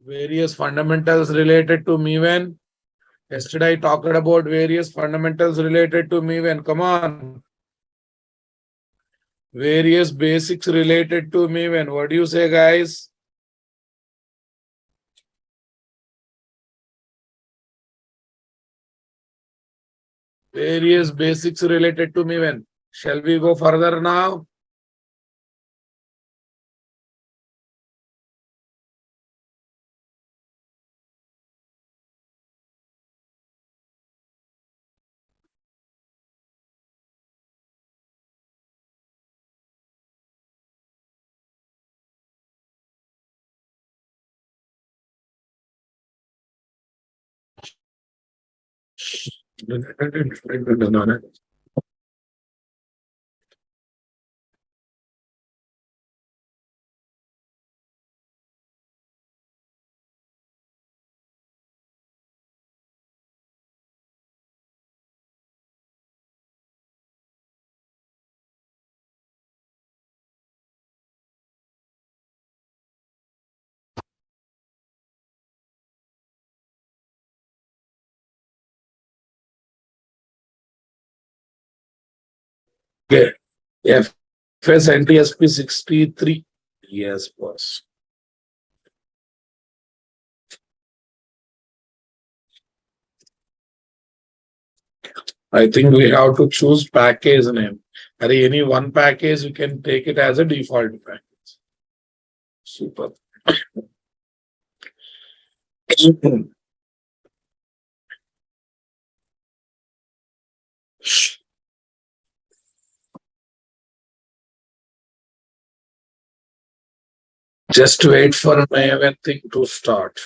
Various fundamentals related to MAVEN. Yesterday I talked about various fundamentals related to MAVEN. Come on. Various basics related to MAVEN. What do you say, guys? Various basics related to MAVEN. Shall we go further now? Okay. FS NTSP 63. Yes, boss. I think we have to choose package name. Or any one package, you can take it as a default package. Super. Just wait for everything to start.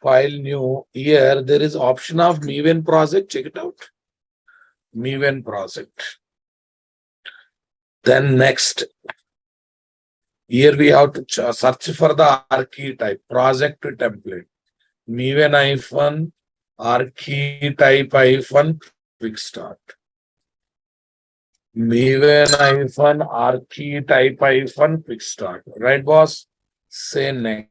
File new. Here there is option of MAVEN project. Check it out. MAVEN project. Then next, here we have to search for the archetype project template. MAVEN archetype quick start. MAVEN archetype quick start. Right, boss? Say next.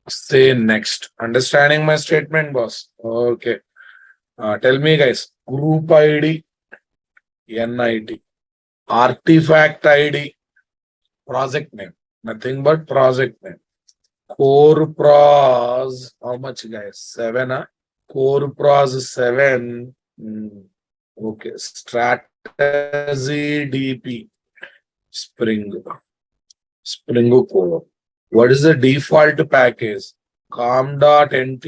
Say next. Understanding my statement, boss? Okay. Tell me, guys. Group ID, NID, artifact ID, project name. Nothing but project name. Core pros. How much, guys? 7. Core pros 7. Okay. Strategy DP. Spring core. What is the default package? com.nt.test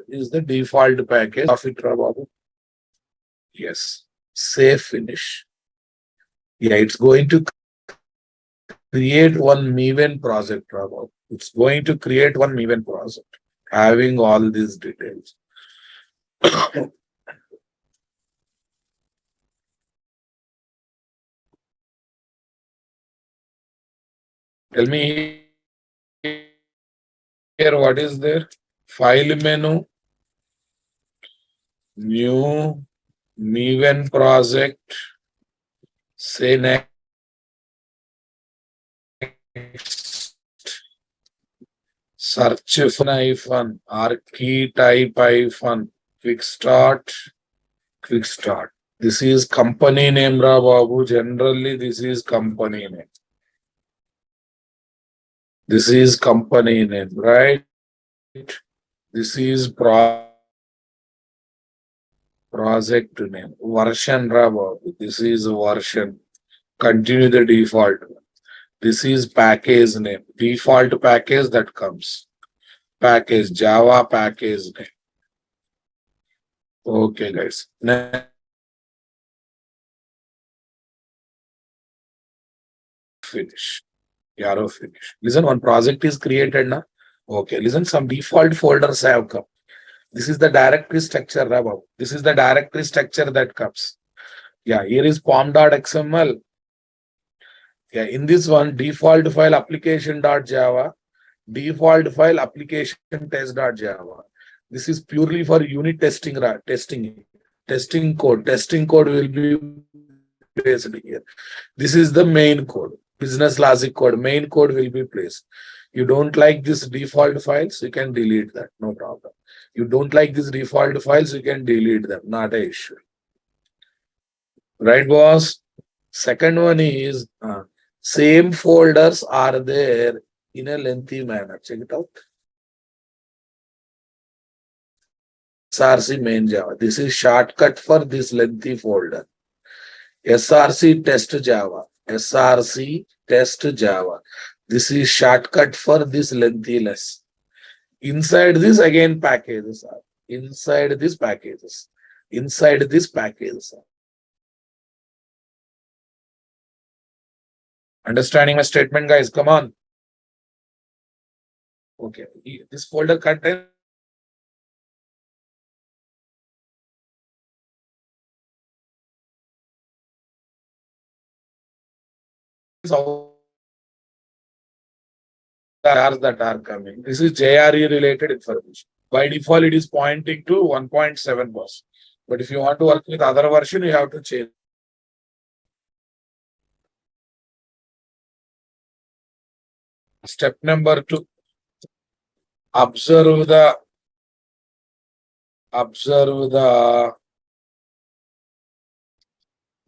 is the default package of it. Yes. Save finish. Yeah, it's going to create one MAVEN project. It's going to create one MAVEN project having all these details. Tell me here what is there? File menu, new MAVEN project. Say next. Search -, archetype quick start. This is company name, Ra Babu. Generally, this is company name. This is company name, right? This is project name. Version Rabo. This is version. Continue the default. This is package name. Default package that comes. Package Java package name. Okay, guys. Next, finish. Arrow finish. Listen, one project is created now. Okay, listen, some default folders have come. This is the directory structure, Rabo. This is the directory structure that comes. Yeah, here is pom.xml. Yeah, in this one, default file application.java, default file application test.java. This is purely for unit testing, testing code. Testing code will be placed here. This is the main code, business logic code. Main code will be placed. You don't like this default files, you can delete that, no problem. You don't like these default files, you can delete them, not an issue. Right, boss? Second one is same folders are there in a lengthy manner. Check it out. SRC main Java. This is shortcut for this lengthy folder. SRC test Java. SRC test Java. This is shortcut for this lengthiness. Inside this again packages are. Inside these packages. Inside this packages are. Understanding my statement, guys? Come on. Okay. This folder contains all that are coming. This is JRE related information. By default, it is pointing to 1.7 boss. But if you want to work with other version, you have to change. Step number 2. Observe the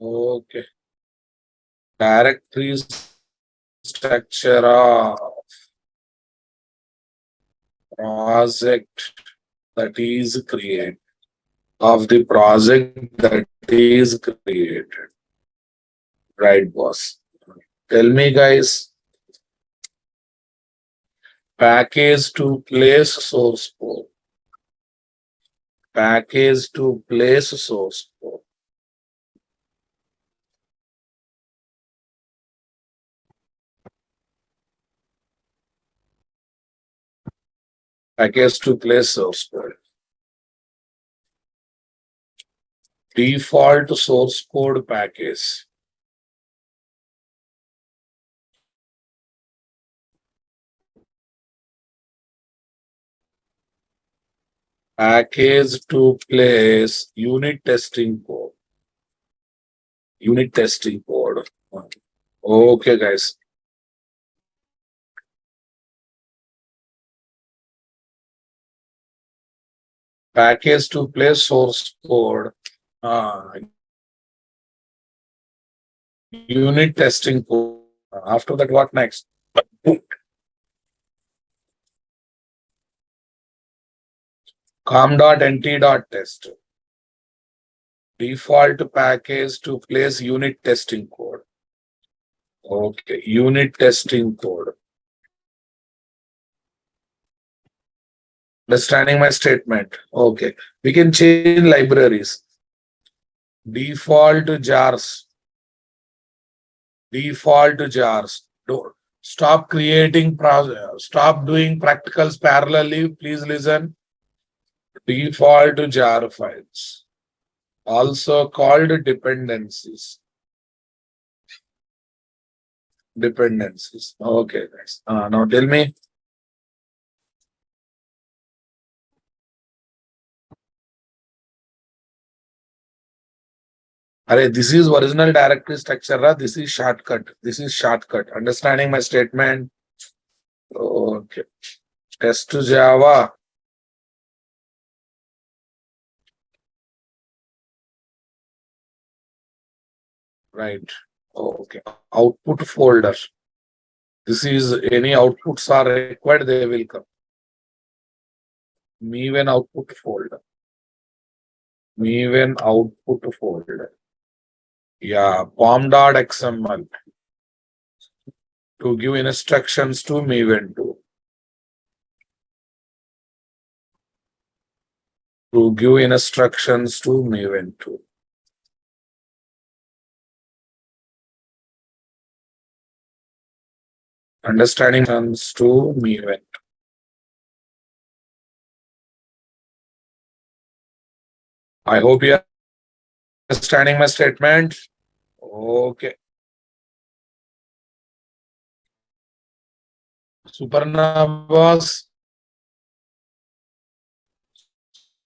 okay directory structure of project that is created, of the project that is created. Right, boss? Tell me, guys. Package to place source code. Package to place source code. Package to place source code. Default source code package. Package to place unit testing code. Unit testing code. Okay, guys. Package to place source code. Unit testing code. After that, what next? com.nt.test. Default package to place unit testing code. Okay, unit testing code. Understanding my statement? Okay, we can change libraries. Default jars. Default jars. Don't stop creating stop doing practicals parallelly. Please listen. Default jar files, also called dependencies. Dependencies. Okay, guys. Now tell me. This is original directory structure. This is shortcut. This is shortcut. Understanding my statement? Okay. Test Java. Right. Okay. Output folder. This is any outputs are required, they will come. MAVEN output folder. MAVEN output folder. Yeah, pom.xml to give instructions to MAVEN2. To give instructions to MAVEN2. Understanding instructions to MAVEN. I hope you are understanding my statement. Okay. Suparna boss.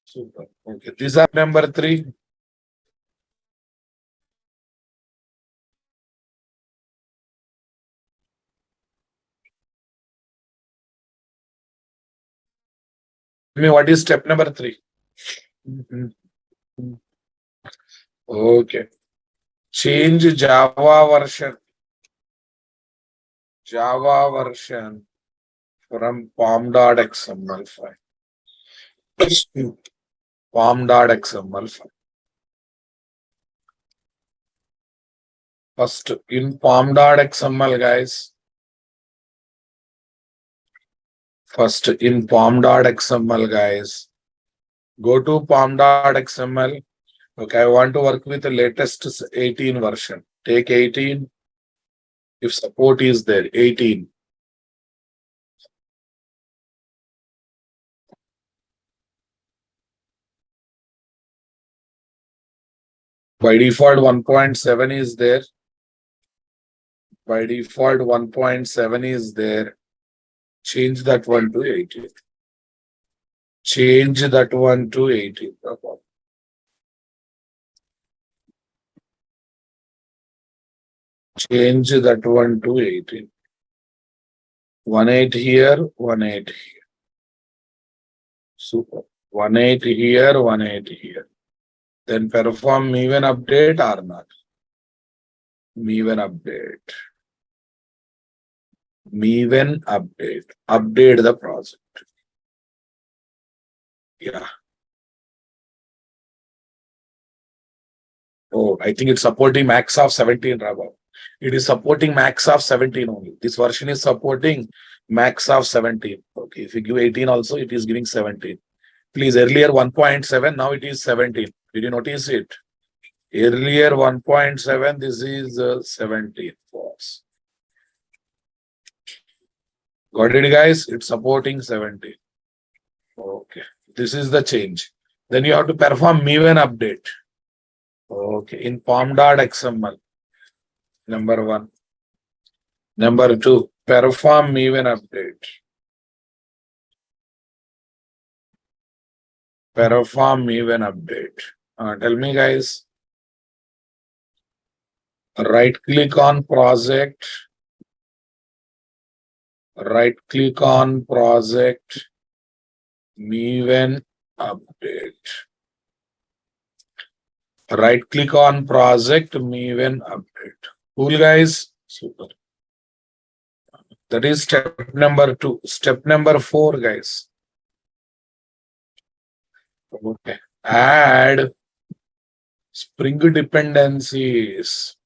Super. Okay. These are number 3. Tell me what is step number 3? Okay. Change Java version. Java version from pom.xml file. pom.xml file. First, in pom.xml, guys. First, in pom.xml, guys. Go to pom.xml. Okay, I want to work with the latest 18 version. Take 18. If support is there, 18. By default, 1.7 is there. By default, 1.7 is there. Change that one to 18. Change that one to 18. Change that one to 18. 18 here, 18 here. Super. 18 here, 18 here. Then perform MAVEN update or not. MAVEN update. MAVEN update. Update the project. Yeah. Oh, I think it's supporting max of 17, Raghav. It is supporting max of 17 only. This version is supporting max of 17. Okay, if you give 18 also, it is giving 17. Please, earlier 1.7, now it is 17. Did you notice it? Earlier 1.7, this is 17. False. Got it, guys? It's supporting 17. Okay, this is the change. Then you have to perform MAVEN update. Okay, in pom.xml. Number 1. Number 2, perform MAVEN update. Perform MAVEN update. Tell me, guys. Right click on project. Right click on project. MAVEN update. Right click on project. MAVEN update. Cool, guys. Super. That is step number 2. Step number 4, guys. Okay. Add Spring dependencies.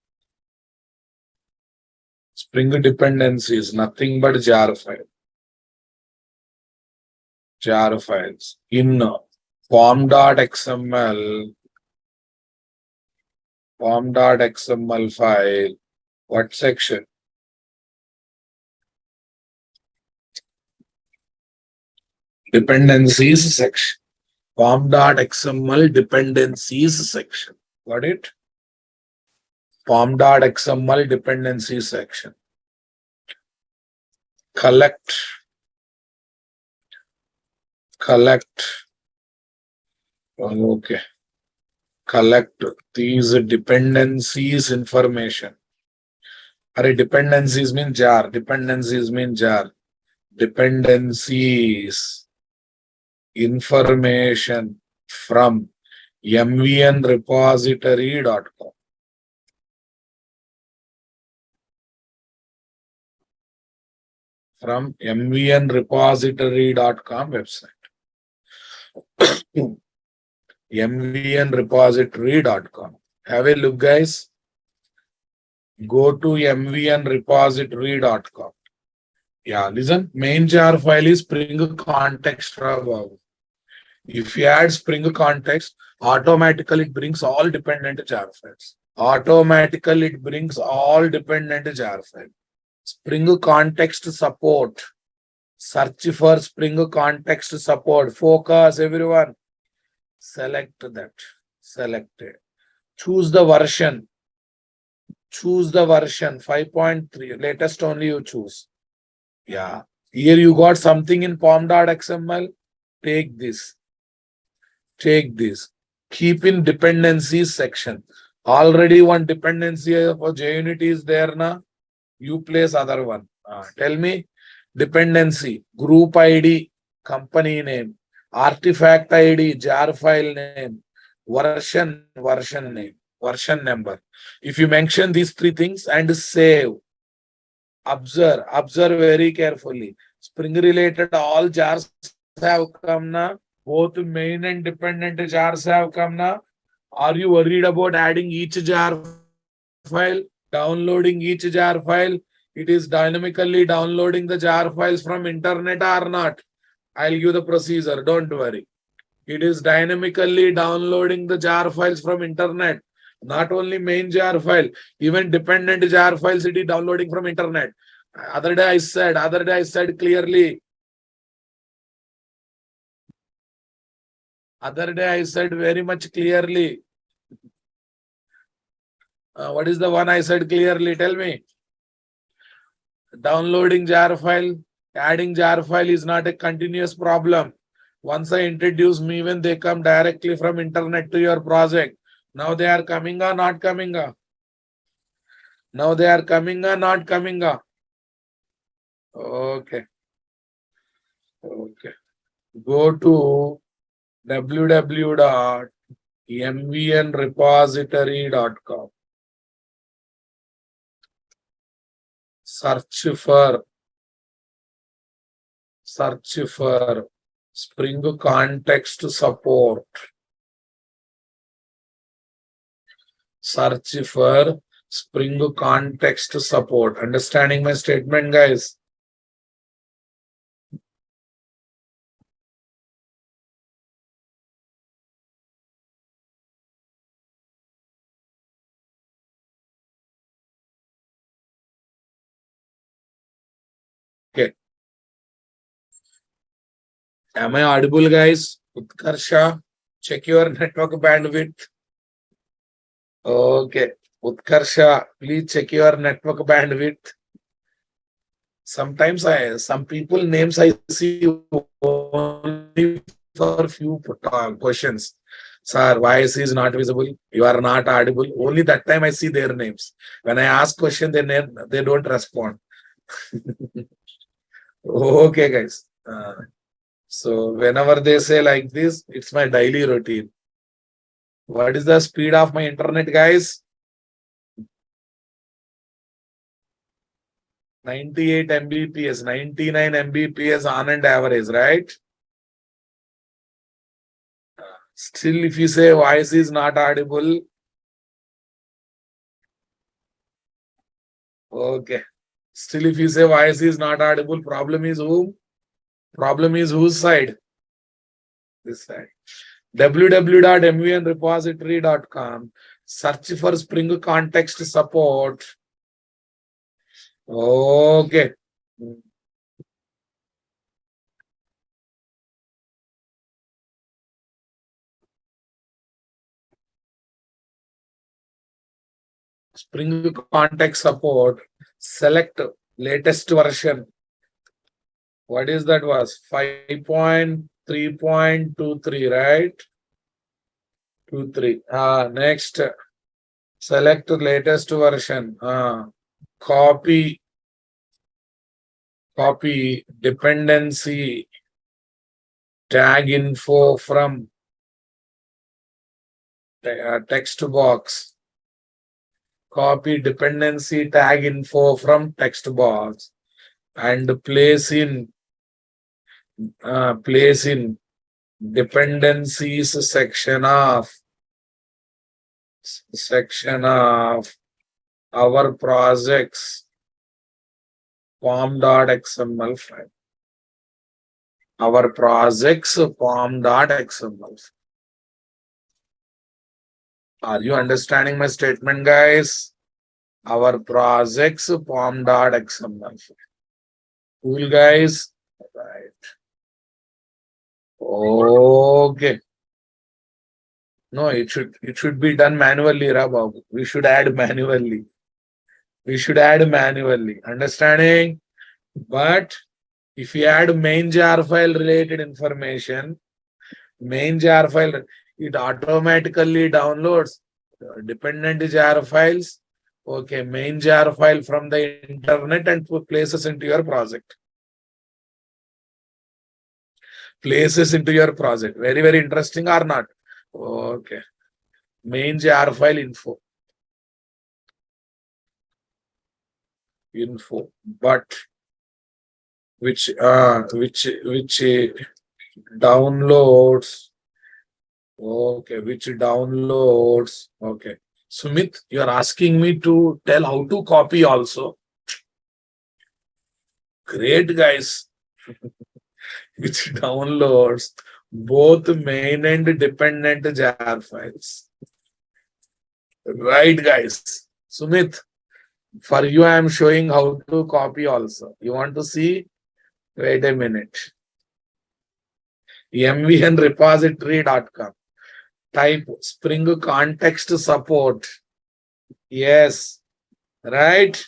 Spring dependencies, nothing but jar file. Jar files. In pom.xml, pom.xml file, what section? Dependencies section. Pom.xml dependencies section. Got it? Pom.xml dependencies section. Collect okay, collect these dependencies information. Dependencies mean jar. Dependencies mean jar. Dependencies information from mvnrepository.com. From mvnrepository.com website. MVNrepository.com. Have a look, guys. Go to MVNrepository.com. Yeah, listen. Main jar file is Spring context. If you add Spring context, automatically it brings all dependent jar files. Automatically it brings all dependent jar files. Spring context support. Search for Spring context support. Focus, everyone. Select that. Select it. Choose the version. Choose the version 5.3. Latest only you choose. Yeah. Here you got something in pom.xml. Take this. Take this. Keep in dependencies section. Already one dependency for JUnit is there now. You place other one. Tell me dependency, group ID, company name, artifact ID, jar file name, version name, version number. If you mention these three things and save, observe very carefully. Spring related all jars have come now. Both main and dependent jars have come now. Are you worried about adding each jar file, downloading each jar file? It is dynamically downloading the jar files from internet or not? I'll give the procedure, don't worry. It is dynamically downloading the jar files from internet. Not only main jar file, even dependent jar files it is downloading from internet. Other day I said clearly. Other day I said very much clearly. What is the one I said clearly? Tell me. Downloading jar file, adding jar file is not a continuous problem. Once I introduce MAVEN, they come directly from internet to your project. Now they are coming or not coming? Now they are coming or not coming? Okay. Okay. Go to www.mvnrepository.com. Search for Spring context support. Search for Spring context support. Understanding my statement, guys? Okay. Am I audible, guys? Utkarsha, check your network bandwidth. Okay. Utkarsha, please check your network bandwidth. Sometimes some people names I see only for few questions. Sir, voice is not visible. You are not audible. Only that time I see their names. When I ask question, they don't respond. Okay, guys. So whenever they say like this, it's my daily routine. What is the speed of my internet, guys? 98 Mbps, 99 Mbps on and average, right? Still, if you say voice is not audible, okay. Still, if you say voice is not audible, problem is whom? Problem is whose side? This side. www.mvnrepository.com. Search for Spring context support. Okay. Spring context support. Select latest version. What is that was? 5.3.23, right? 23. Next. Select latest version. Copy dependency tag info from text box. Copy dependency tag info from text box and place in dependencies section of our projects form.xml file. Our projects form.xml. Are you understanding my statement, guys? Our projects form.xml. Cool, guys. Right. Okay. No, it should be done manually, Babu. We should add manually. Understanding? But if you add main jar file related information, main jar file, it automatically downloads dependent jar files. Okay, main jar file from the internet and places into your project. Very, very interesting or not? Okay. Main jar file info. But which downloads. Okay, which downloads. Okay. Sumit, you are asking me to tell how to copy also. Great, guys. Which downloads both main and dependent jar files. Right, guys. Sumit, for you, I am showing how to copy also. You want to see? Wait a minute. mvnrepository.com. Type Spring context support. Yes. Right?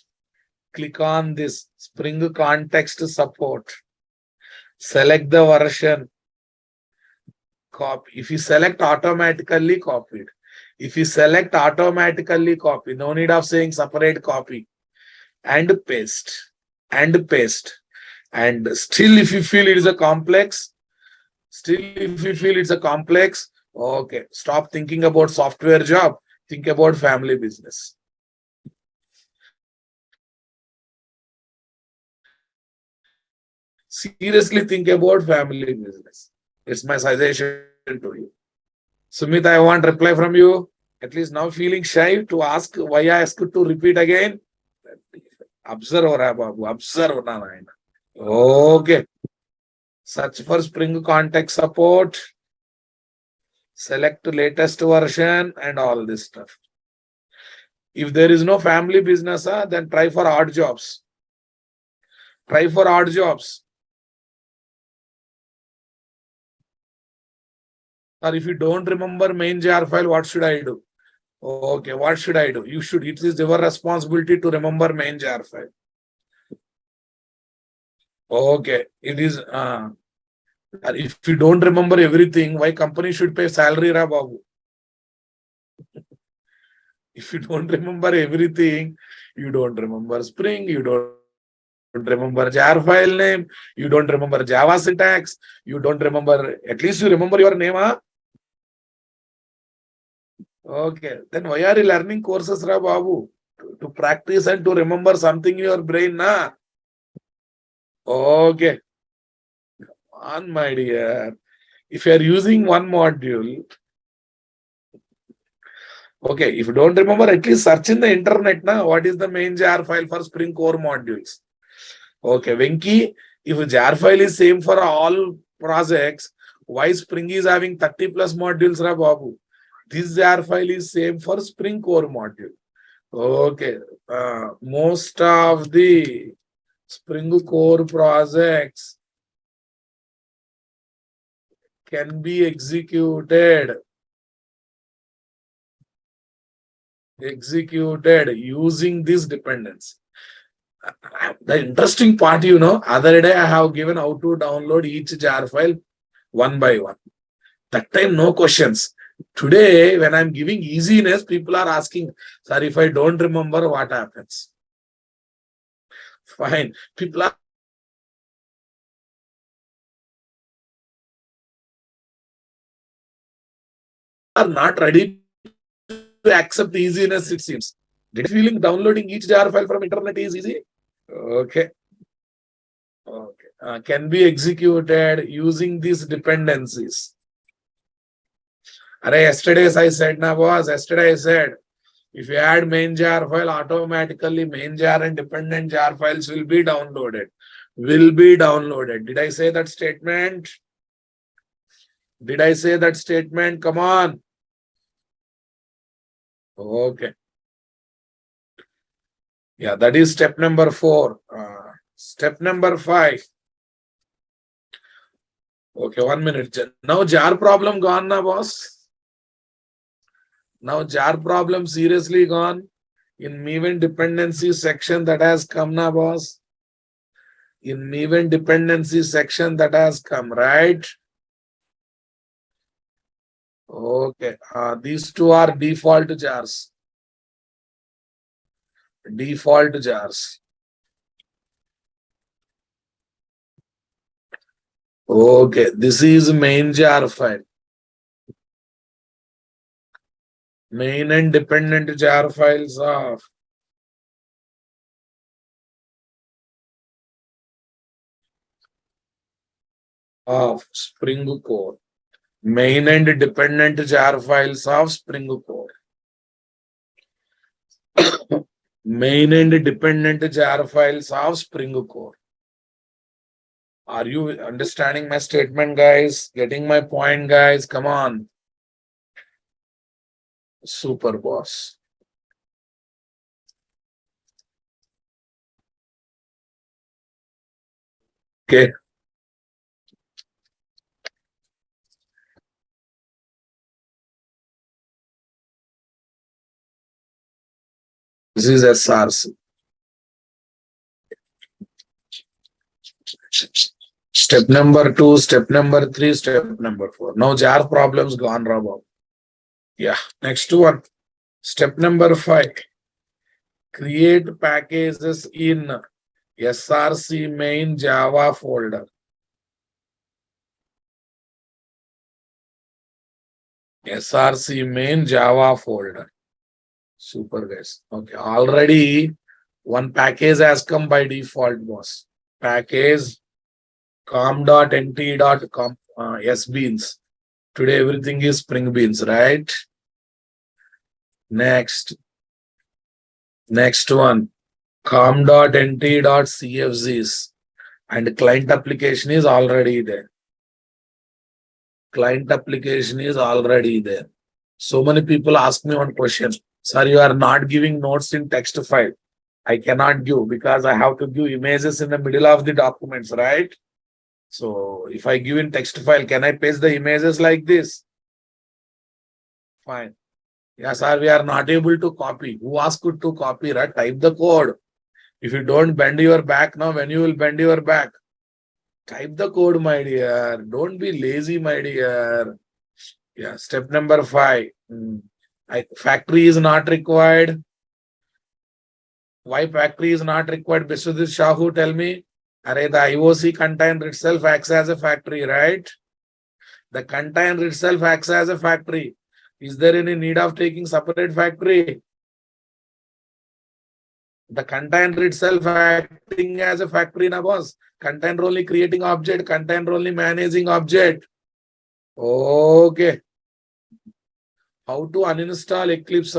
Click on this Spring context support. Select the version. Copy. If you select automatically, copied. If you select automatically, copy. No need of saying separate copy. And paste. And paste. And still, if you feel it is a complex, okay, stop thinking about software job. Think about family business. Seriously think about family business. It's my suggestion to you. Sumit, I want reply from you. At least now feeling shy to ask why I asked to repeat again. Observe, Babu. Observe. Okay. Search for Spring context support. Select latest version and all this stuff. If there is no family business, then try for odd jobs. Or if you don't remember main jar file, what should I do? Okay, what should I do? It is your responsibility to remember main jar file. Okay, it is, if you don't remember everything, why company should pay salary, Babu? If you don't remember everything, you don't remember Spring, you don't remember jar file name, you don't remember Java syntax, you don't remember, at least you remember your name, Okay, then why are you learning courses, Babu? To practice and to remember something in your brain, na? Okay. On, my dear. If you are using one module, okay, if you don't remember, at least search in the internet, na? What is the main jar file for Spring core modules? Okay, Venki, if jar file is same for all projects, why Spring is having 30 plus modules, Babu? This jar file is same for Spring core module. Okay, most of the Spring core projects can be executed using this dependence. The interesting part, other day I have given how to download each jar file one by one. That time, no questions. Today, when I'm giving easiness, people are asking, sir, if I don't remember, what happens? Fine. People are not ready to accept the easiness, it seems. Did you feeling downloading each jar file from internet is easy? Okay. Okay. Can be executed using these dependencies. Yesterday's I said, na boss, yesterday I said, if you add main jar file, automatically main jar and dependent jar files will be downloaded. Will be downloaded. Did I say that statement? Did I say that statement? Come on. Okay. Yeah, that is step number 4. Step number 5. Okay, 1 minute. Now jar problem gone na boss. Now jar problem seriously gone. In MAVEN dependency section that has come na boss. In MAVEN dependency section that has come, right? Okay. These two are default jars. Default jars. Okay. This is main jar file. Main and dependent jar files of Spring Core. Main and dependent jar files of Spring Core. Main and dependent jar files of Spring Core. Are you understanding my statement, guys? Getting my point, guys? Come on. Super boss. Okay. This is SRC. Step number 2, step number 3, step number 4. Now jar problems gone, Rabo. Yeah. Next one. Step number 5. Create packages in SRC main Java folder. SRC main Java folder. Super guys. Okay. Already one package has come by default, boss. Package com.nt.com sbeans. Today everything is Spring Beans, right? Next one, com.nt.cfgs, and client application is already there. Client application is already there. So many people ask me one question, sir, you are not giving notes in text file. I cannot give because I have to give images in the middle of the documents, right? So if I give in text file, can I paste the images like this? Fine. Yes, sir, we are not able to copy. Who asked you to copy, right? Type the code. If you don't bend your back now, when you will bend your back? Type the code, my dear. Don't be lazy, my dear. Yeah, step number 5. Factory is not required. Why factory is not required? Biswadit Shahu, tell me. Array, the IOC container itself acts as a factory, right? The container itself acts as a factory. Is there any need of taking separate factory? The container itself acting as a factory, na boss. Container only creating object, container only managing object. Okay. How to uninstall Eclipse?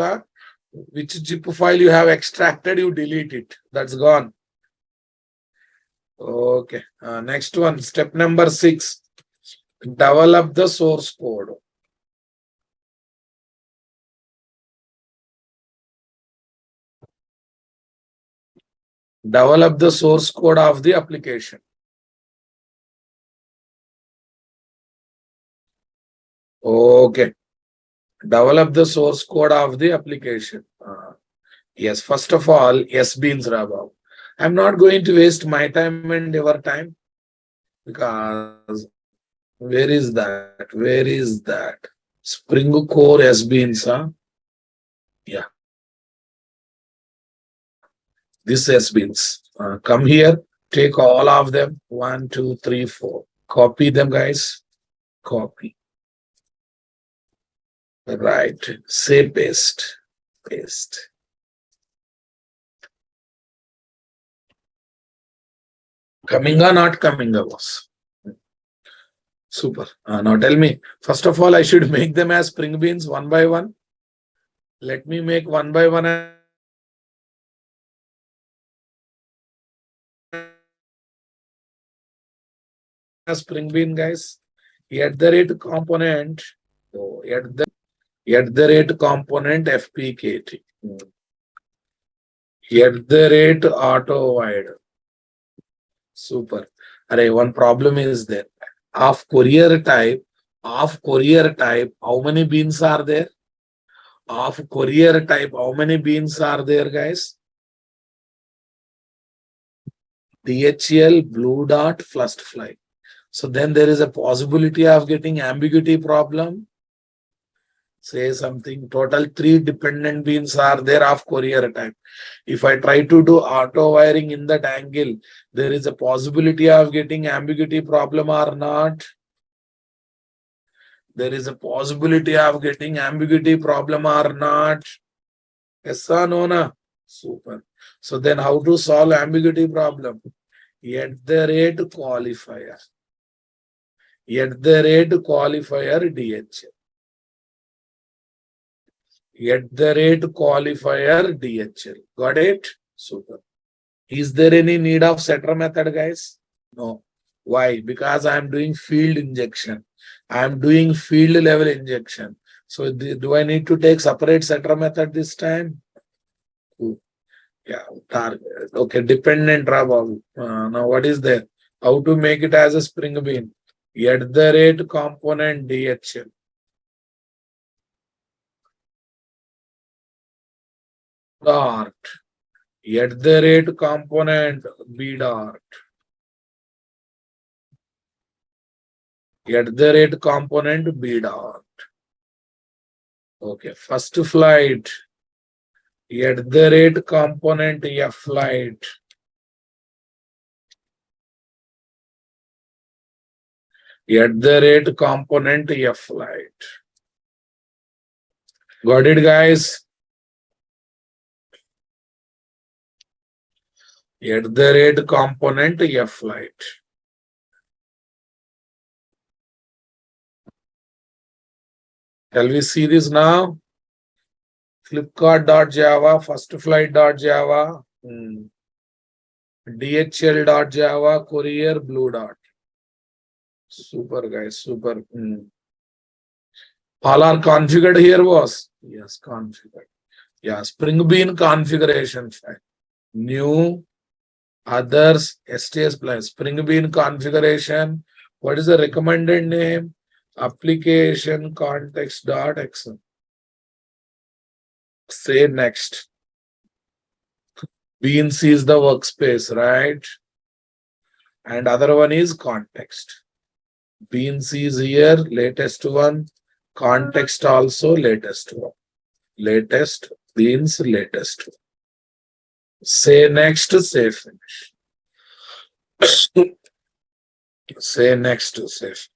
Which zip file you have extracted, you delete it. That's gone. Okay. Next one, step number 6. Develop the source code. Develop the source code of the application. Okay. Develop the source code of the application. Yes, first of all, beans Rabab. I'm not going to waste my time and your time because where is that? Where is that? Spring Core beans, huh? Yeah. This beans. Come here, take all of them. 1, 2, 3, 4. Copy them, guys. Copy. Right. Say paste. Paste. Coming or not coming, boss? Super. Now tell me, first of all, I should make them as spring beans one by one. Let me make one by one as spring bean, guys. At the rate component, at the rate component FPKT. At the rate auto wide. Super. Array, one problem is there. Of courier type, how many beans are there? Of courier type, how many beans are there, guys? DHL, blue dot, first fly. So then there is a possibility of getting ambiguity problem. Say something, total 3 dependent beans are there of courier type. If I try to do auto wiring in that angle, there is a possibility of getting ambiguity problem or not. There is a possibility of getting ambiguity problem or not. Yes or no? Na? Super. So then how to solve ambiguity problem? At the rate qualifier. At the rate qualifier DHL. At the rate qualifier DHL. Got it? Super. Is there any need of setter method, guys? No. Why? Because I am doing field injection. I am doing field level injection. So do I need to take separate setter method this time? Yeah, target. Okay, dependent rabble. Now what is there? How to make it as a spring bean? At the rate component DHL. Dart. At the rate component B dot. At the rate component B dot. Okay, first flight. At the rate component F flight. At the rate component F flight. Got it, guys? At the rate component F flight. Shall we see this now? Flipkart.java, firstflight.java, DHL.java, courier, blue dot. Super, guys, super. All are configured here, boss? Yes, configured. Yeah, Spring Bean configuration file. New, others, STS plus Spring Bean configuration. What is the recommended name? Application context.xml. Say next. Beans is the workspace, right? And other one is context. Beans is here, latest one. Context also latest one. Latest, beans, latest one. Say next, say finish. Say next, say finish.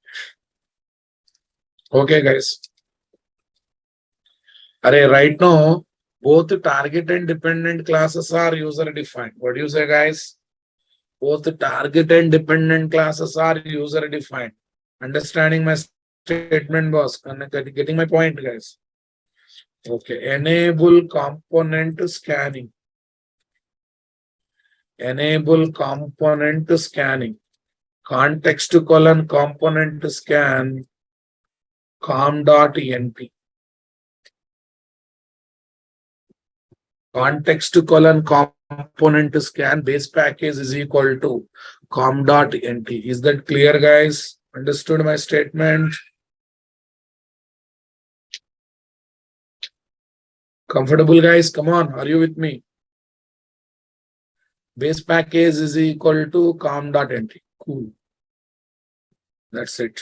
Okay, guys. Array, right now, both target and dependent classes are user defined. What do you say, guys? Both target and dependent classes are user defined. Understanding my statement, boss? Getting my point, guys? Okay. Enable component scanning. Enable component scanning. Context colon component scan com.enp. Context colon component scan base package is equal to com.nt. Is that clear, guys? Understood my statement? Comfortable, guys? Come on, are you with me? Base package is equal to com.nt. Cool. That's it.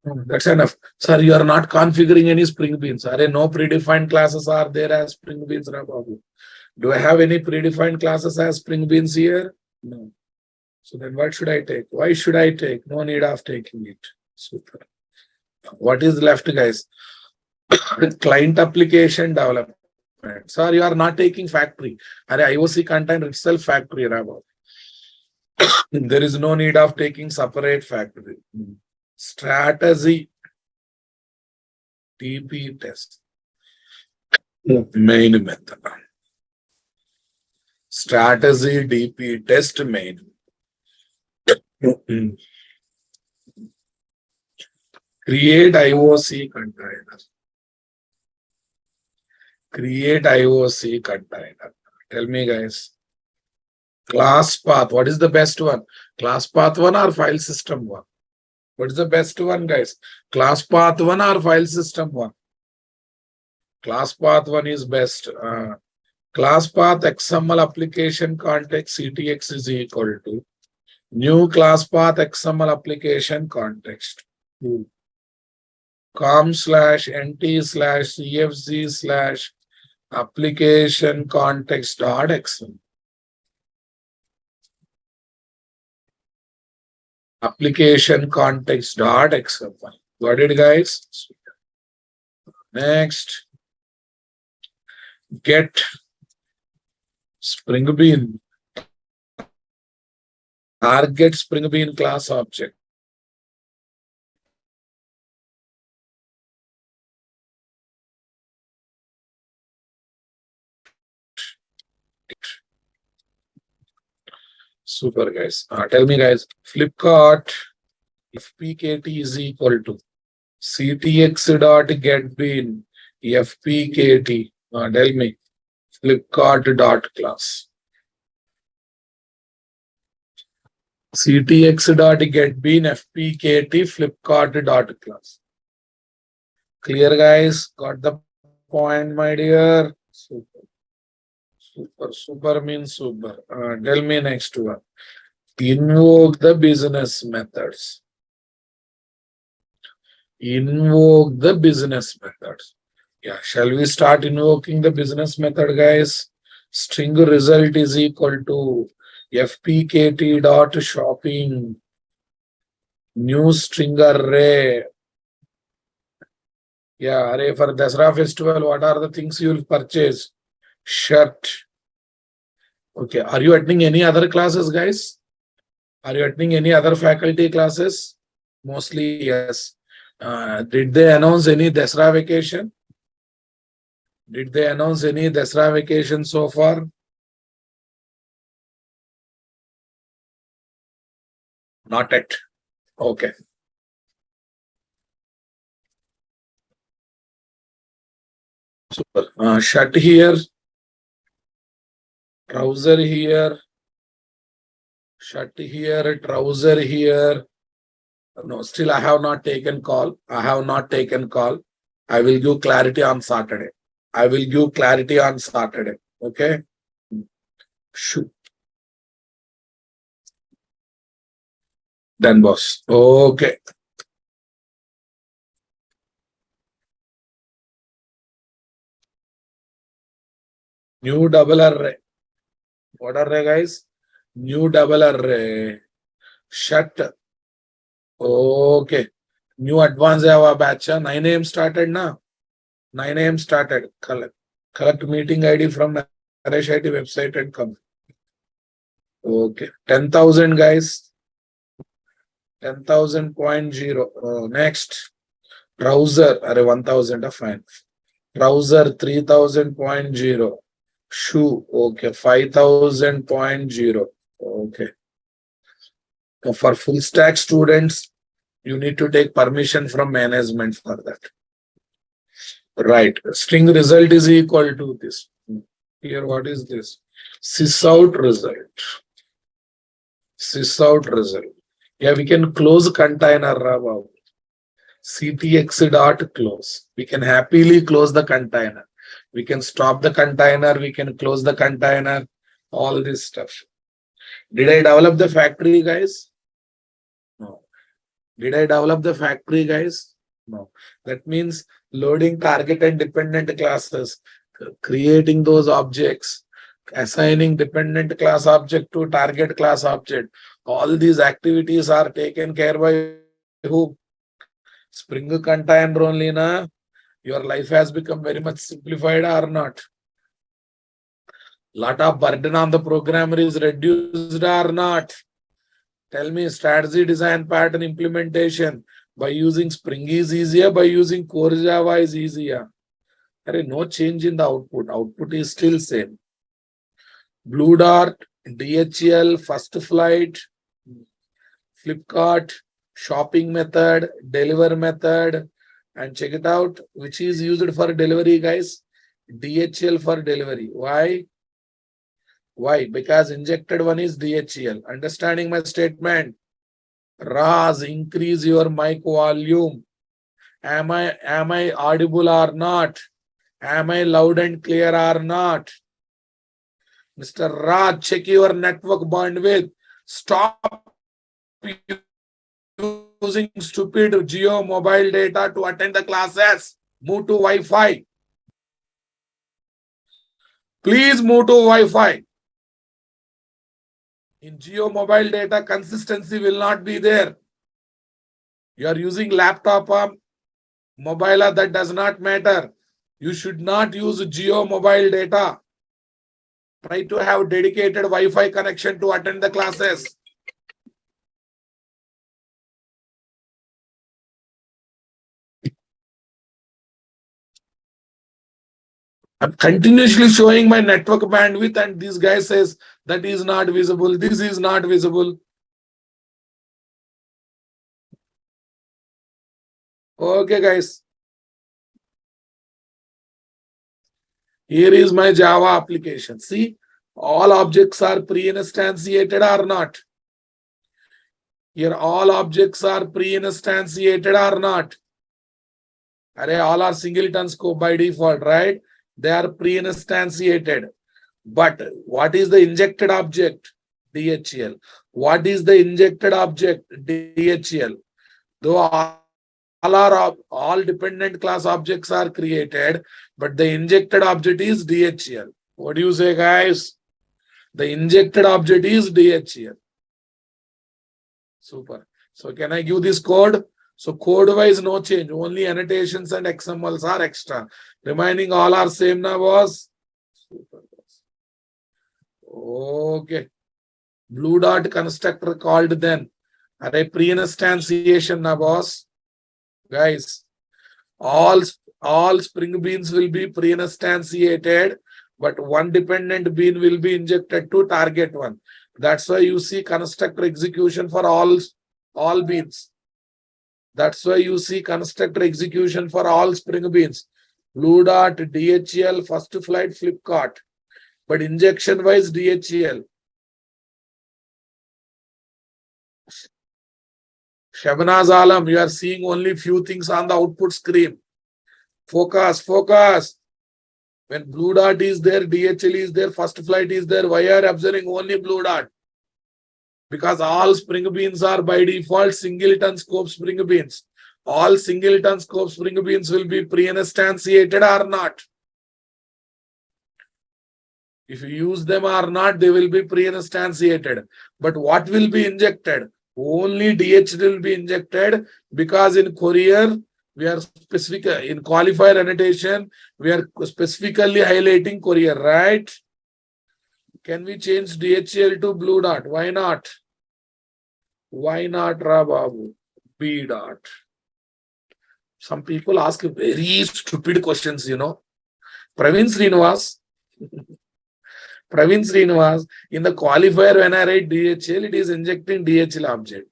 That's enough. Sir, you are not configuring any Spring Beans. Are no predefined classes are there as Spring Beans? Do I have any predefined classes as Spring Beans here? No. So then what should I take? Why should I take? No need of taking it. Super. What is left, guys? Client application development. Sir, you are not taking factory. IOC container itself factory. There is no need of taking separate factory. strategy TP test. Main method. Strategy DP test main. Create IOC container. Create IOC container. Tell me, guys. Class path. What is the best one? Class path one or file system one? What is the best one, guys? Class path one or file system one? Class path one is best. Class path XML application context CTX is equal to new class path XML application context. com/nt/cfg/application context.xml. Application context.xml. Got it, guys? Next, get Spring Bean. Target Spring Bean class object. Super, guys. Tell me, guys. Flipkart FPKT is equal to ctx.getBean FPKT. Tell me. Flipkart.class. ctx.getBean FPKT Flipkart.class. Clear, guys? Got the point, my dear? Super. Super means super. Tell me next one. Invoke the business methods. Invoke the business methods. Yeah, shall we start invoking the business method, guys? String result is equal to fpkt dot shopping new string array. Yeah, array for Dasara festival. What are the things you will purchase? Shirt. Okay. Are you attending any other classes, guys? Are you attending any other faculty classes? Mostly, yes. Did they announce any Dasara vacation? Did they announce any Dasara vacation so far? Not yet. Okay. Super. Shirt here. Trouser here. Shirt here. Trouser here. No, still I have not taken call. I have not taken call. I will give clarity on Saturday. I will give clarity on Saturday. Okay. Shoot. Done, boss. Okay. New double array. What array, guys? New double array. Shirt. Okay. New advanced Java batch. 9 AM started now. 9 AM started. Collect meeting ID from Naresh IT website and come. Okay. 10,000, guys. 10,000.0. Next. Trouser. 1,000. Fine. Trouser 3,000.0. Shoe. Okay. 5,000.0. Okay. For full stack students, you need to take permission from management for that. Right. String result is equal to this. Here, what is this? Sysout result. Sysout result. Yeah, we can close container. ctx.close. We can happily close the container. We can stop the container. We can close the container. All this stuff. Did I develop the factory, guys? No. Did I develop the factory, guys? No. That means loading target and dependent classes, creating those objects, assigning dependent class object to target class object. All these activities are taken care by who? Spring container only, na? Your life has become very much simplified or not? Lot of burden on the programmer is reduced or not? Tell me, strategy, design, pattern, implementation. By using Spring is easier, by using Core Java is easier. No change in the output. Output is still same. Blue Dart, DHL, First Flight, Flipkart, shopping method, deliver method, and check it out, which is used for delivery, guys. DHL for delivery. Why? Why? Because injected one is DHL. Understanding my statement? Raz, increase your mic volume. Am I audible or not? Am I loud and clear or not? Mr. Raj, check your network bandwidth. Stop using stupid Geo mobile data to attend the classes. Move to Wi-Fi. Please move to Wi-Fi. In Geo mobile data, consistency will not be there. You are using laptop or mobile, that does not matter. You should not use Geo mobile data. Try to have dedicated Wi-Fi connection to attend the classes. I'm continuously showing my network bandwidth and this guy says that is not visible. This is not visible. Okay, guys. Here is my Java application. See, all objects are pre-instantiated or not. Here all objects are pre-instantiated or not. All are singleton scope by default, right? They are pre-instantiated. But what is the injected object? DHL. What is the injected object? DHL. Though all dependent class objects are created, but the injected object is DHL. What do you say, guys? The injected object is DHL. Super. So can I give this code? So code-wise, no change. Only annotations and XMLs are extra. Remaining all are same now, boss. Super. Okay. Blue dot constructor called then. Array pre-instantiation now, boss. Guys, all Spring Beans will be pre-instantiated, but one dependent bean will be injected to target one. That's why you see constructor execution for all beans. That's why you see constructor execution for all Spring Beans. Blue Dart, DHL, First Flight, Flipkart. But injection wise, DHL. Shabnaz Alam, you are seeing only few things on the output screen. Focus, focus. When Blue Dart is there, DHL is there, First Flight is there, why are you observing only Blue Dart? Because all Spring Beans are by default singleton scope Spring Beans. All singleton scope Spring Beans will be pre-instantiated or not. If you use them or not, they will be pre-instantiated. But what will be injected? Only DHL will be injected, because in courier, we are specific, in qualifier annotation, we are specifically highlighting courier, right? Can we change DHL to Blue Dart? Why not? Why not, Rababu? B dot. Some people ask very stupid questions, Praveen Srinivas. Praveen Srinivas, in the qualifier, when I write DHL, it is injecting DHL object.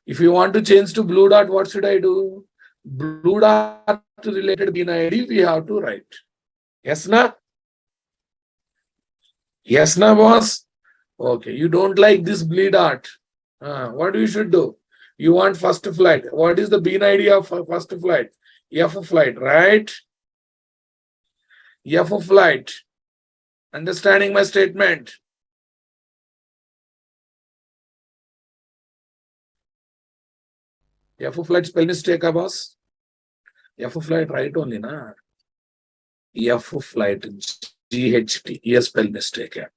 If you want to change to Blue Dart, what should I do? Blue Dart related bean ID, we have to write. Yes, na? Yes, na, boss? Okay, you don't like this Blue Dart. What you should do? You want First Flight. What is the bean ID of First Flight? F Flight, right? F Flight. Understanding my statement? F Flight spell mistake, boss? F Flight right only, na? F Flight, GHT. Yes, spell mistake. Yeah.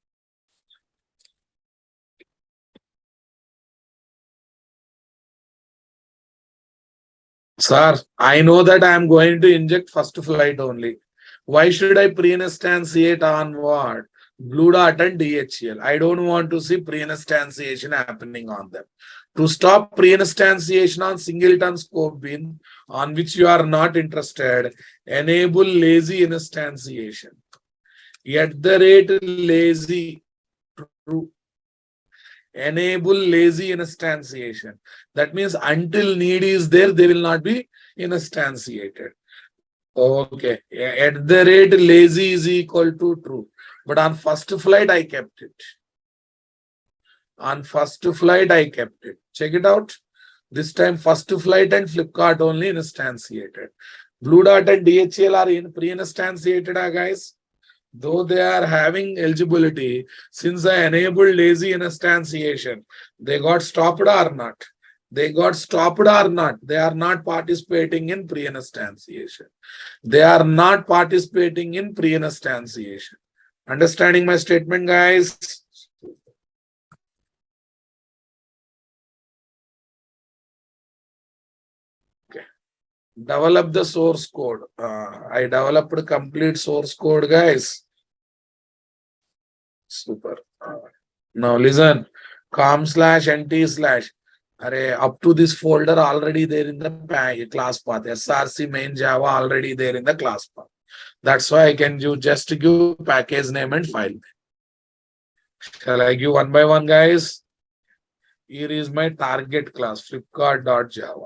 Sir, I know that I am going to inject First Flight only. Why should I pre-instantiate on what? Blue Dart and DHL. I don't want to see pre-instantiation happening on them. To stop pre-instantiation on singleton scope bin on which you are not interested, enable lazy instantiation. At the rate lazy true. Enable lazy instantiation. That means until need is there, they will not be instantiated. Okay. At the rate lazy is equal to true. But on first flight, I kept it. On first flight, I kept it. Check it out. This time, first flight and Flipkart only instantiated. Blue Dot and DHL are in pre-instantiated, guys. Though they are having eligibility, since I enabled lazy instantiation, they got stopped or not? They got stopped or not? They are not participating in pre-instantiation. They are not participating in pre-instantiation. Understanding my statement, guys? Okay. Develop the source code. I developed complete source code, guys. Super. Now listen, com/nt/. Up to this folder already there in the class path. SRC main Java already there in the class path. That's why I can just give package name and file name. Shall I give one by one, guys? Here is my target class, Flipkart.java.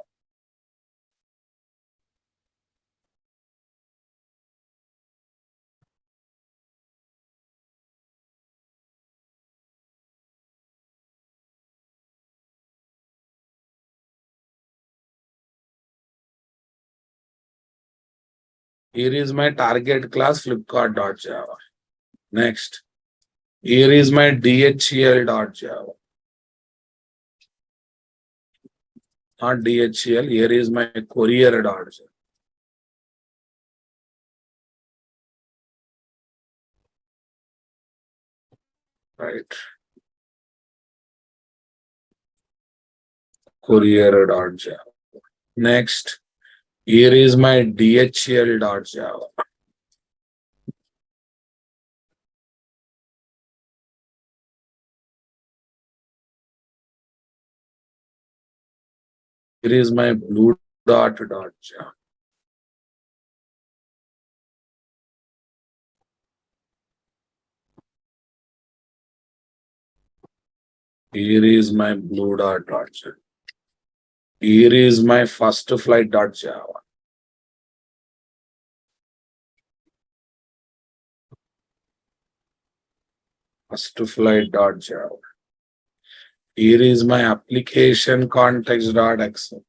Here is my target class, Flipkart.java. Next. Here is my DHL.java. Not DHL, here is my courier.java. Right. Courier.java. Next. Here is my DHL.java. Here is my blue dot.java. Here is my blue dot.java. Here is my first flight.java. First flight.java. Here is my application context.xml.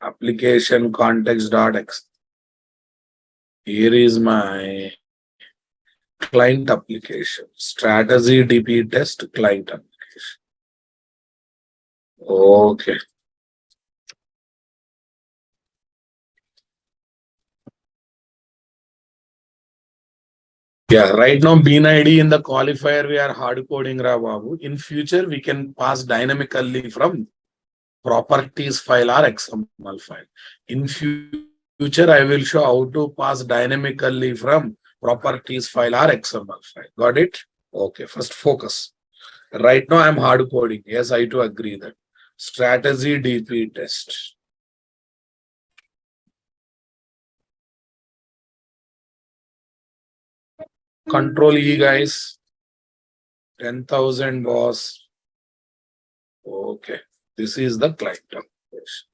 Application context.xml. Here is my client application, strategy DP test client application. Okay. Yeah, right now bean ID in the qualifier we are hard coding Babu. In future we can pass dynamically from properties file or XML file. In future I will show how to pass dynamically from properties file or XML file. Got it? Okay, first focus. Right now I'm hard coding. Yes, I too agree that. Strategy DP test. Control E, guys. 10,000 boss. Okay. This is the client application.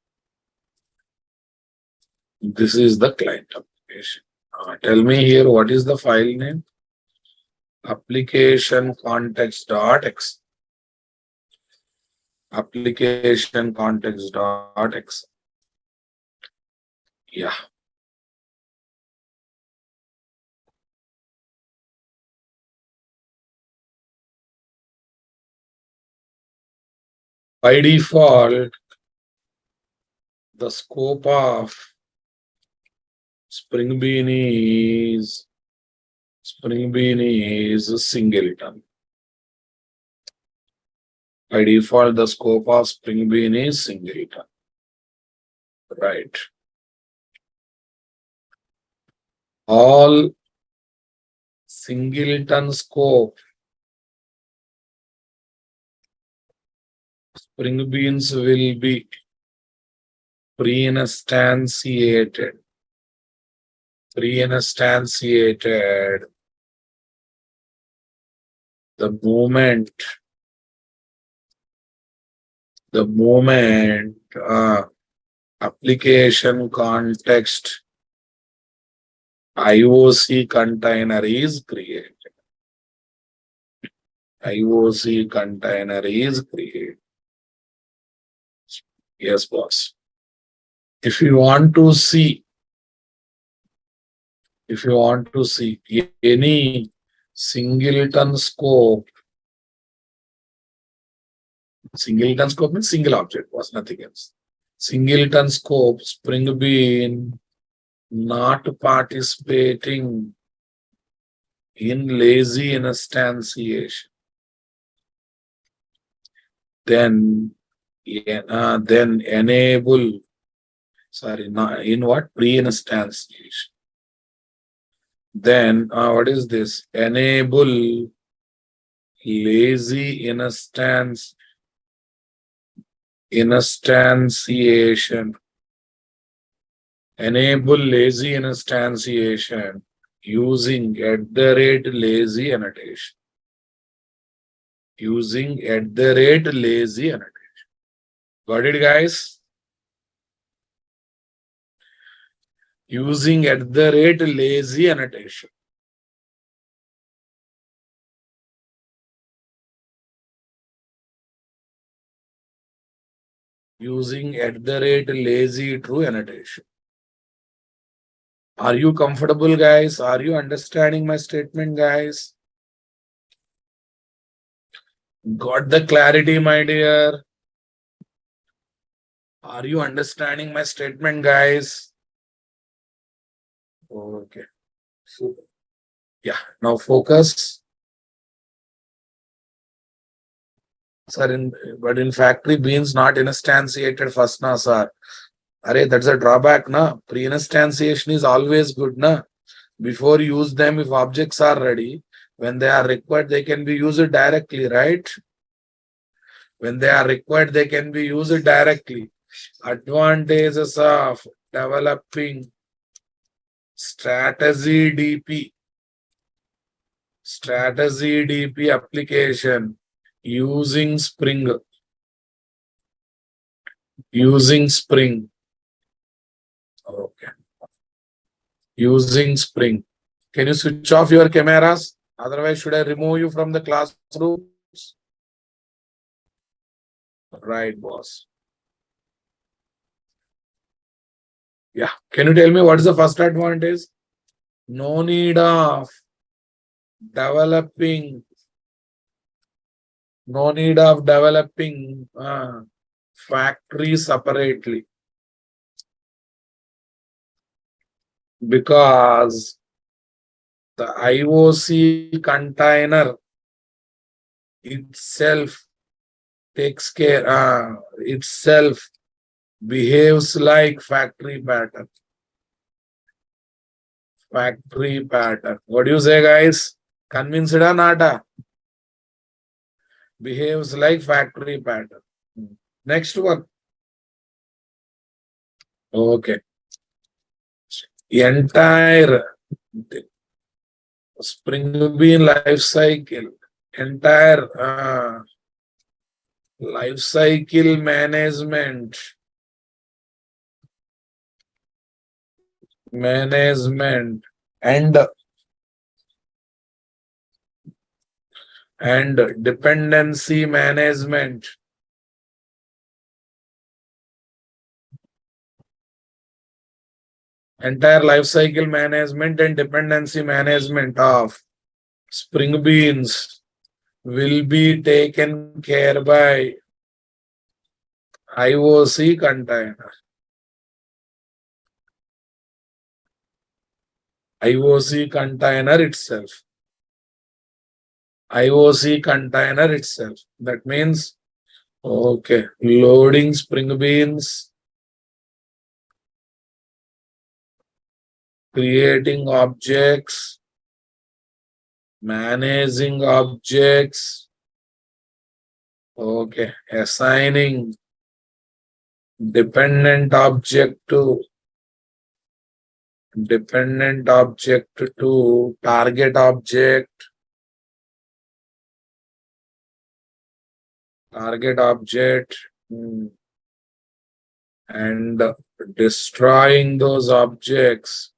This is the client application. Tell me here, what is the file name? Application context.x. Application context.x. Yeah. By default, the scope of Spring Bean is singleton. By default, the scope of Spring Bean is singleton. Right. All singleton scope spring beans will be pre-instantiated. Pre-instantiated the moment application context IOC container is created. IOC container is created. Yes, boss. If you want to see any singleton scope means single object, was nothing else. Singleton scope, spring bean not participating in lazy instantiation. Then enable, in what? Pre-instantiation. Then what is this? Enable lazy instantiation. Enable lazy instantiation using @lazy annotation. Using @lazy annotation. Got it, guys? Using @lazy annotation. Using @lazy true annotation. Are you comfortable, guys? Are you understanding my statement, guys? Got the clarity, my dear? Are you understanding my statement, guys? Okay. Super. Yeah. Now focus. Sir, but in factory beans not instantiated first, na, sir. Arey, that's a drawback, na. Pre-instantiation is always good, na. Before you use them, if objects are ready, when they are required, they can be used directly, right? When they are required, they can be used directly. Advantages of developing strategy DP application using Spring. Okay. Using Spring. Can you switch off your cameras? Otherwise, should I remove you from the classroom? Right, boss. Yeah. Can you tell me what is the first advantage? No need of developing factory separately, because the IOC container itself takes care, itself behaves like factory pattern. What do you say, guys? Convinced or not? Behaves like factory pattern. Next one. Okay. Entire spring bean life cycle. Entire life cycle management and dependency management. Entire life cycle management and dependency management of spring beans will be taken care by IOC container. IOC container itself. IOC container itself. That means, okay, loading spring beans creating objects, managing objects, okay, assigning dependent object to target object, and destroying those objects.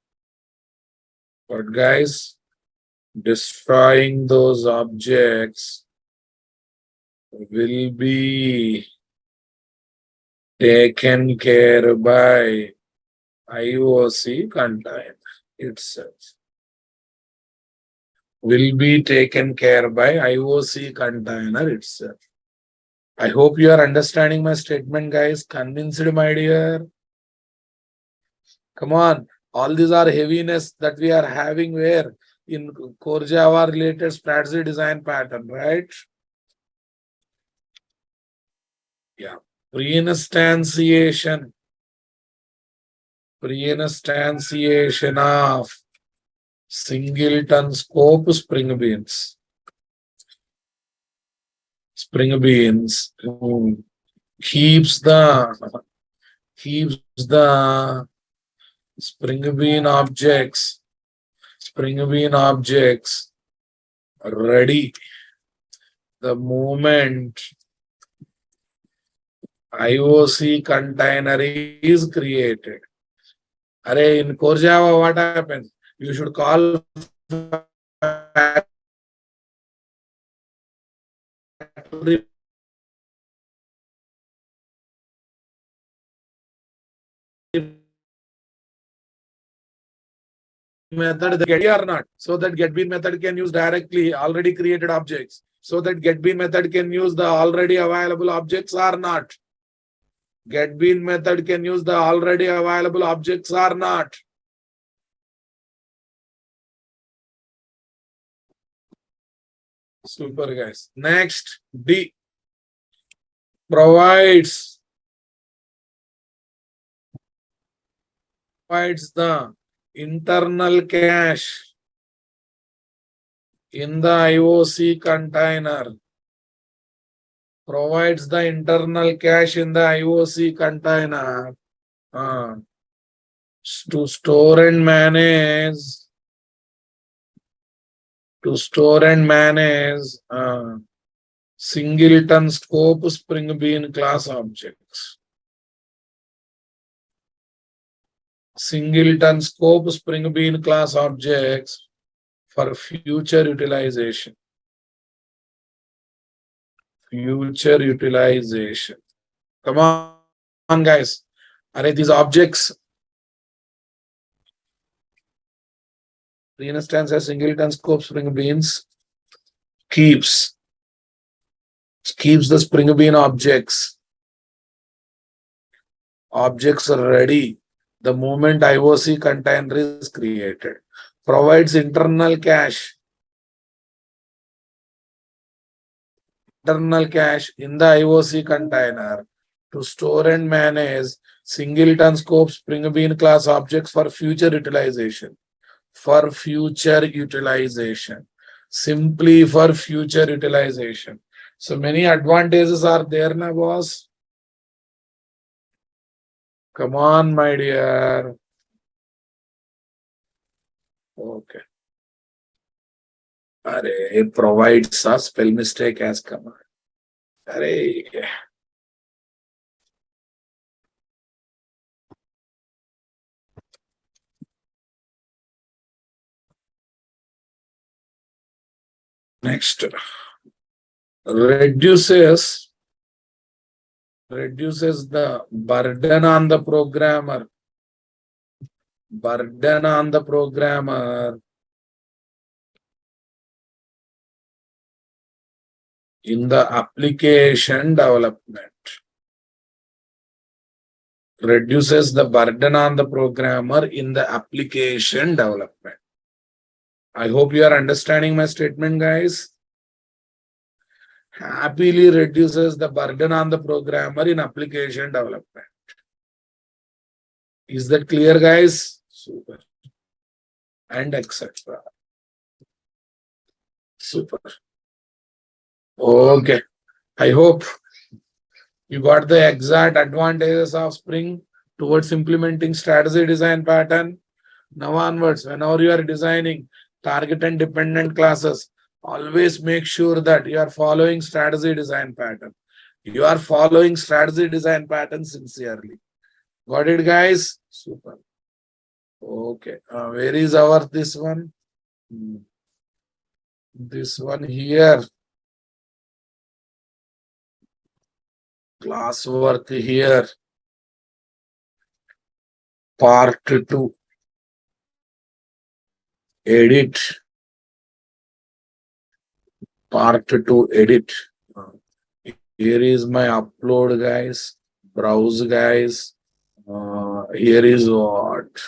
But guys, destroying those objects will be taken care by IOC container itself. Will be taken care by IOC container itself. I hope you are understanding my statement, guys. Convinced, my dear. Come on. All these are heaviness that we are having where in core Java related strategy design pattern, right? Yeah. Pre-instantiation of singleton scope spring beans. Keeps the spring bean objects ready the moment IOC container is created. Array in core Java, what happens? You should call factory method get or not, so that getBean method can use directly already created objects, so that getBean method can use the already available objects or not. GetBean method can use the already available objects or not. Super, guys. Next, D provides the internal cache in the IOC container. Provides the internal cache in the IOC container to store and manage singleton scope spring bean class objects. Singleton scope spring bean class objects for future utilization. Come on, guys. Are these objects? The instance as singleton scope spring beans keeps the spring bean objects ready the moment IOC container is created. Provides internal cache in the IOC container to store and manage singleton scope spring bean class objects for future utilization. Simply for future utilization. So many advantages are there, na boss. Come on, my dear. Okay. Array provides a spell mistake as command. Array. Next, reduces the burden on the programmer. In the application development. Reduces the burden on the programmer in the application development. I hope you are understanding my statement, guys. Happily reduces the burden on the programmer in application development. Is that clear, guys? Super. and etc. Super. Okay. I hope you got the exact advantages of Spring towards implementing strategy design pattern. Now onwards, whenever you are designing target and dependent classes, always make sure that you are following strategy design pattern. You are following strategy design pattern sincerely. Got it, guys? Super. Okay. Where is our this one? This one here. Classwork here. Part 2. Edit. Part 2. Edit. Here is my upload, guys. Browse, guys. Here is what?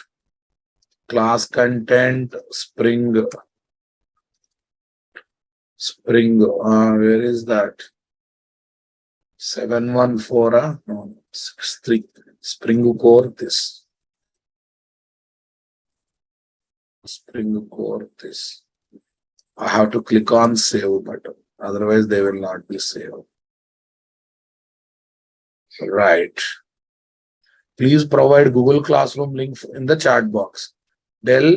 Class content. Spring. Where is that? 714. No, 63. Spring core. This. Spring core. This. I have to click on save button. Otherwise, they will not be saved. Right. Please provide Google Classroom link in the chat box. Dell